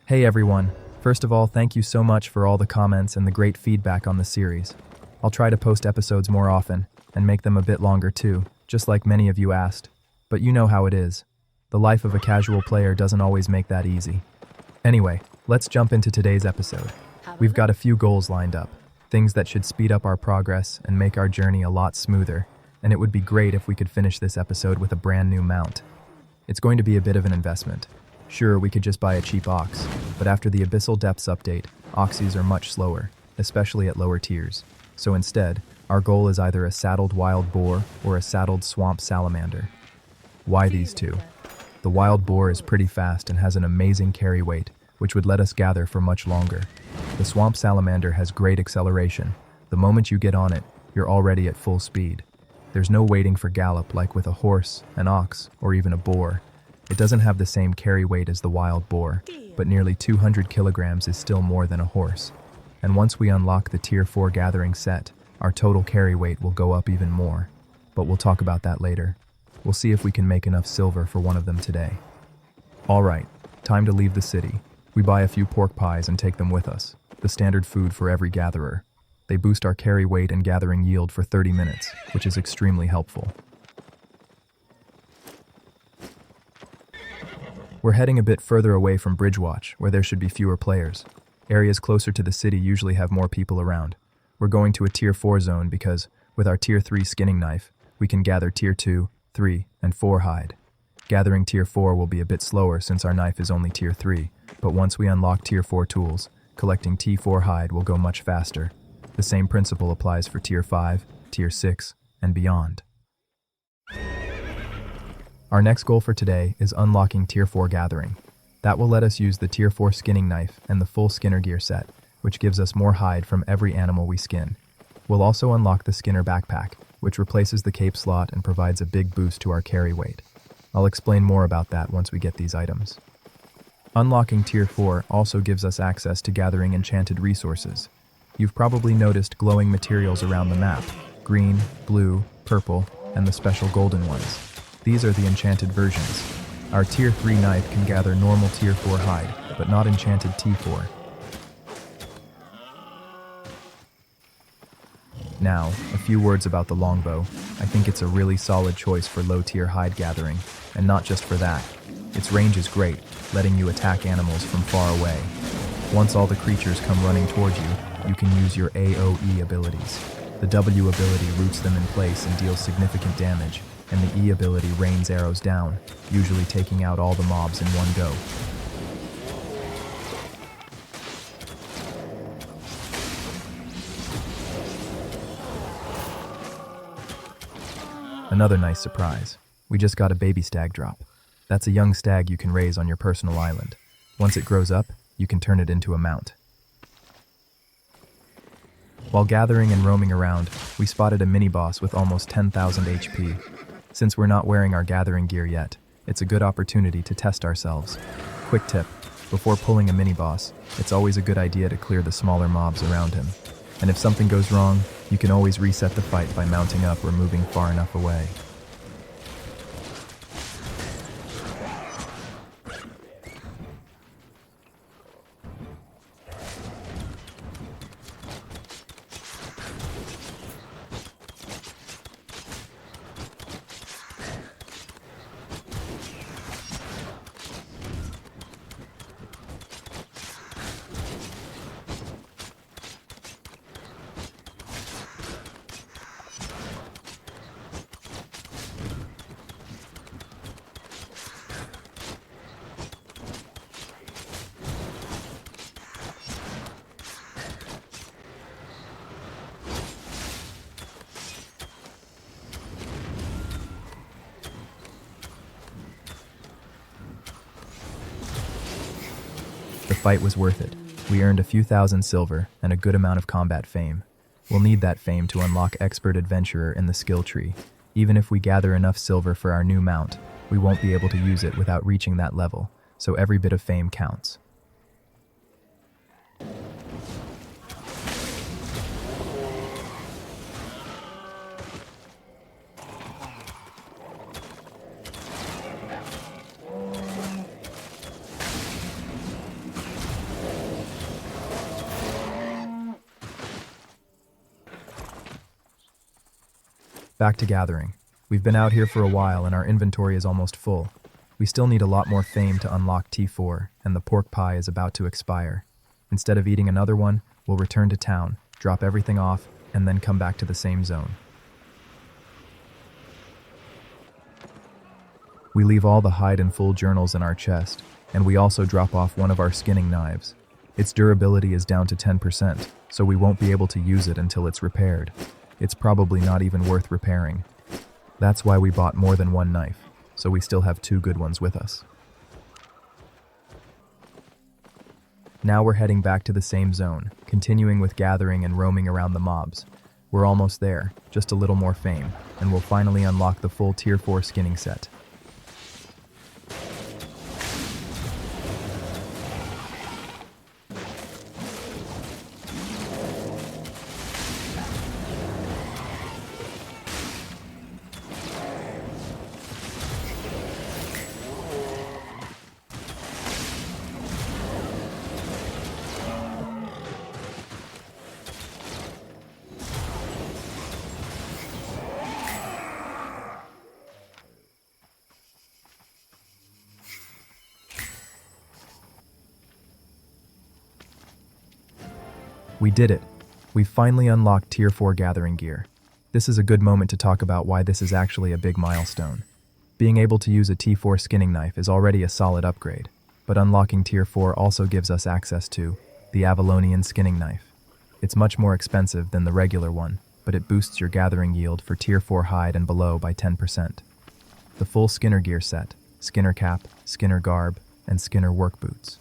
Hey everyone, first of all, thank you so much for all the comments and the great feedback on the series. I'll try to post episodes more often, and make them a bit longer too, just like many of you asked. But you know how it is. The life of a casual player doesn't always make that easy. Anyway, let's jump into today's episode. We've got a few goals lined up, things that should speed up our progress and make our journey a lot smoother, and it would be great if we could finish this episode with a brand new mount. It's going to be a bit of an investment. Sure, we could just buy a cheap ox, but after the Abyssal Depths update, oxes are much slower, especially at lower tiers. So instead, our goal is either a saddled wild boar or a saddled swamp salamander. Why these two? The wild boar is pretty fast and has an amazing carry weight, which would let us gather for much longer. The swamp salamander has great acceleration. The moment you get on it, you're already at full speed. There's no waiting for gallop like with a horse, an ox, or even a boar. It doesn't have the same carry weight as the wild boar, but nearly 200 kilograms is still more than a horse. And once we unlock the Tier 4 gathering set, our total carry weight will go up even more. But we'll talk about that later. We'll see if we can make enough silver for one of them today. Alright, time to leave the city. We buy a few pork pies and take them with us, the standard food for every gatherer. They boost our carry weight and gathering yield for 30 minutes, which is extremely helpful. We're heading a bit further away from Bridgewatch, where there should be fewer players. Areas closer to the city usually have more people around. We're going to a Tier 4 zone because, with our Tier 3 skinning knife, we can gather Tier 2, 3, and 4 hide. Gathering Tier 4 will be a bit slower since our knife is only Tier 3, but once we unlock Tier 4 tools, collecting T4 hide will go much faster. The same principle applies for Tier 5, Tier 6, and beyond. Our next goal for today is unlocking Tier 4 gathering. That will let us use the Tier 4 skinning knife and the full skinner gear set, which gives us more hide from every animal we skin. We'll also unlock the skinner backpack, which replaces the cape slot and provides a big boost to our carry weight. I'll explain more about that once we get these items. Unlocking Tier 4 also gives us access to gathering enchanted resources. You've probably noticed glowing materials around the map: green, blue, purple, and the special golden ones. These are the enchanted versions. Our Tier 3 knife can gather normal Tier 4 hide, but not enchanted T4. Now, a few words about the longbow. I think it's a really solid choice for low-tier hide gathering, and not just for that. Its range is great, letting you attack animals from far away. Once all the creatures come running toward you, you can use your AoE abilities. The W ability roots them in place and deals significant damage, and the E ability rains arrows down, usually taking out all the mobs in one go. Another nice surprise. We just got a baby stag drop. That's a young stag you can raise on your personal island. Once it grows up, you can turn it into a mount. While gathering and roaming around, we spotted a mini-boss with almost 10,000 HP. Since we're not wearing our gathering gear yet, it's a good opportunity to test ourselves. Quick tip, before pulling a mini-boss, it's always a good idea to clear the smaller mobs around him. And if something goes wrong, you can always reset the fight by mounting up or moving far enough away. The fight was worth it. We earned a few thousand silver and a good amount of combat fame. We'll need that fame to unlock Expert Adventurer in the skill tree. Even if we gather enough silver for our new mount, we won't be able to use it without reaching that level, so every bit of fame counts. Back to gathering. We've been out here for a while and our inventory is almost full. We still need a lot more fame to unlock T4, and the pork pie is about to expire. Instead of eating another one, we'll return to town, drop everything off, and then come back to the same zone. We leave all the hide and full journals in our chest, and we also drop off one of our skinning knives. Its durability is down to 10%, so we won't be able to use it until it's repaired. It's probably not even worth repairing. That's why we bought more than one knife, so we still have 2 good ones with us. Now we're heading back to the same zone, continuing with gathering and roaming around the mobs. We're almost there, just a little more fame, and we'll finally unlock the full Tier 4 skinning set. We did it! We've finally unlocked Tier 4 gathering gear. This is a good moment to talk about why this is actually a big milestone. Being able to use a T4 skinning knife is already a solid upgrade, but unlocking Tier 4 also gives us access to the Avalonian skinning knife. It's much more expensive than the regular one, but it boosts your gathering yield for Tier 4 hide and below by 10%. The full Skinner gear set, Skinner cap, Skinner garb, and Skinner work boots.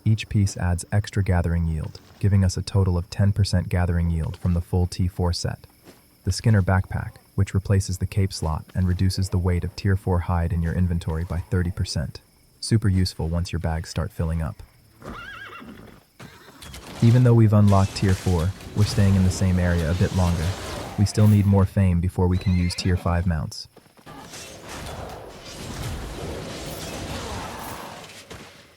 Each piece adds extra gathering yield, giving us a total of 10% gathering yield from the full T4 set. The Skinner backpack, which replaces the cape slot and reduces the weight of Tier 4 hide in your inventory by 30%. Super useful once your bags start filling up. Even though we've unlocked Tier 4, we're staying in the same area a bit longer. We still need more fame before we can use Tier 5 mounts.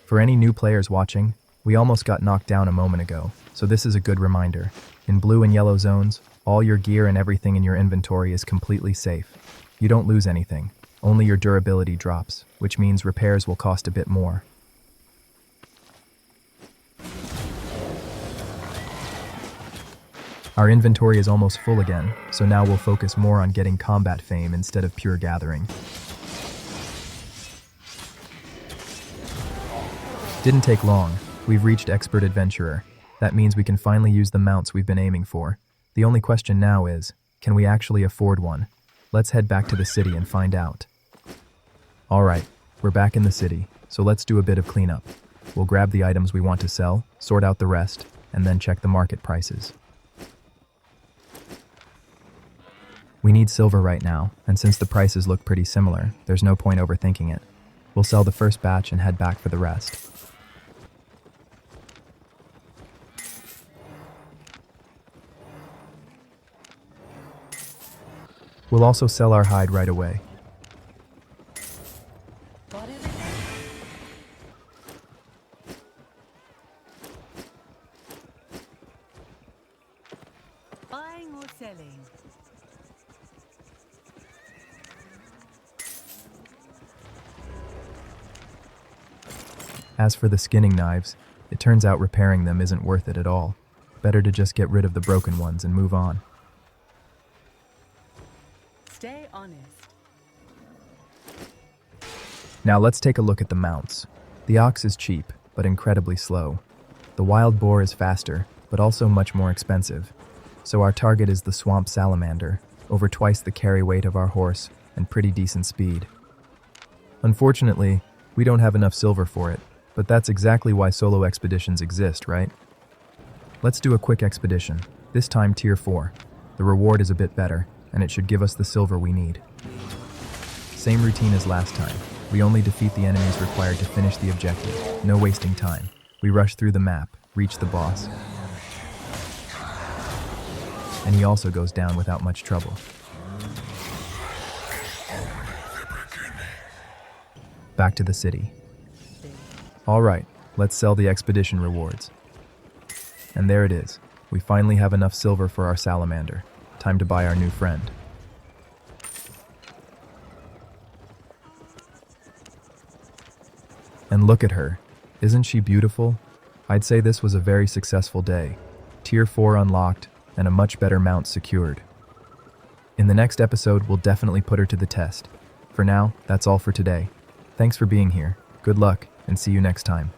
For any new players watching, we almost got knocked down a moment ago, so this is a good reminder. In blue and yellow zones, all your gear and everything in your inventory is completely safe. You don't lose anything, only your durability drops, which means repairs will cost a bit more. Our inventory is almost full again, so now we'll focus more on getting combat fame instead of pure gathering. Didn't take long. We've reached Expert Adventurer. That means we can finally use the mounts we've been aiming for. The only question now is, can we actually afford one? Let's head back to the city and find out. Alright, we're back in the city, so let's do a bit of cleanup. We'll grab the items we want to sell, sort out the rest, and then check the market prices. We need silver right now, and since the prices look pretty similar, there's no point overthinking it. We'll sell the first batch and head back for the rest. We'll also sell our hide right away. Buying or selling? As for the skinning knives, it turns out repairing them isn't worth it at all. Better to just get rid of the broken ones and move on. Stay honest. Now let's take a look at the mounts. The ox is cheap, but incredibly slow. The wild boar is faster, but also much more expensive. So our target is the swamp salamander, over twice the carry weight of our horse, and pretty decent speed. Unfortunately, we don't have enough silver for it, but that's exactly why solo expeditions exist, right? Let's do a quick expedition, this time Tier 4. The reward is a bit better, and it should give us the silver we need. Same routine as last time. We only defeat the enemies required to finish the objective. No wasting time. We rush through the map, reach the boss, and he also goes down without much trouble. Back to the city. Alright, let's sell the expedition rewards. And there it is. We finally have enough silver for our salamander. Time to buy our new friend. And look at her. Isn't she beautiful? I'd say this was a very successful day. Tier 4 unlocked, and a much better mount secured. In the next episode, we'll definitely put her to the test. For now, that's all for today. Thanks for being here. Good luck, and see you next time.